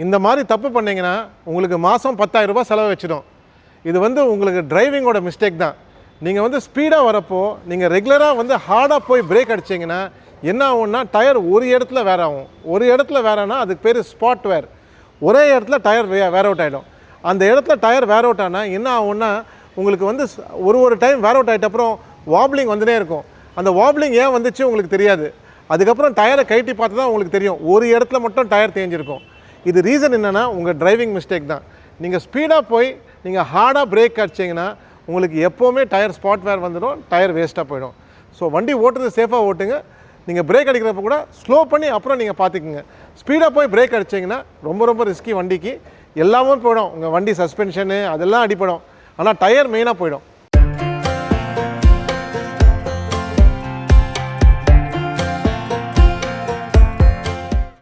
இந்த மாதிரி தப்பு பண்ணிங்கன்னா உங்களுக்கு மாதம் 10,000 ரூபாய் செலவு வச்சிடும். இது உங்களுக்கு டிரைவிங்கோட மிஸ்டேக் தான். நீங்கள் ஸ்பீடாக வரப்போ நீங்கள் ரெகுலராக ஹார்டாக போய் பிரேக் அடிச்சிங்கன்னா என்ன ஆகும்னா டயர் ஒரு இடத்துல வேர் ஆகும். ஒரு இடத்துல வேறனா அதுக்கு பேர் ஸ்பாட் வேர். ஒரே இடத்துல டயர் வேர் அவுட் ஆகிடும். அந்த இடத்துல டயர் வேர் அவுட் ஆனால் என்ன ஆகும்னா உங்களுக்கு ஒரு டைம் வேர் அவுட் ஆகிட்ட அப்புறம் வாப்ளிங் வந்துனே இருக்கும். அந்த வாப்ளிங் ஏன் வந்துச்சு உங்களுக்கு தெரியாது. அதுக்கப்புறம் டயரை கழட்டி பார்த்து தான் உங்களுக்கு தெரியும் ஒரு இடத்துல மட்டும் டயர் தேஞ்சிருக்கும். இது ரீசன் என்னென்னா உங்கள் டிரைவிங் மிஸ்டேக் தான். நீங்கள் ஸ்பீடாக போய் நீங்கள் ஹார்டாக பிரேக் அடிச்சிங்கன்னா உங்களுக்கு எப்போவுமே டயர் ஸ்பாட் வேர் வந்துடும், டயர் வேஸ்ட்டாக போயிடும். ஸோ வண்டி ஓட்டுறது சேஃபாக ஓட்டுங்க. நீங்கள் பிரேக் அடிக்கிறப்ப கூட ஸ்லோ பண்ணி அப்புறம் நீங்கள் பார்த்துக்குங்க. ஸ்பீடாக போய் பிரேக் அடிச்சிங்கன்னா ரொம்ப ரிஸ்கி. வண்டிக்கு எல்லாமே போயிடும். உங்கள் வண்டி சஸ்பென்ஷனு அதெல்லாம் அடிப்படும். ஆனால் டயர் மெயினாக போயிடும்.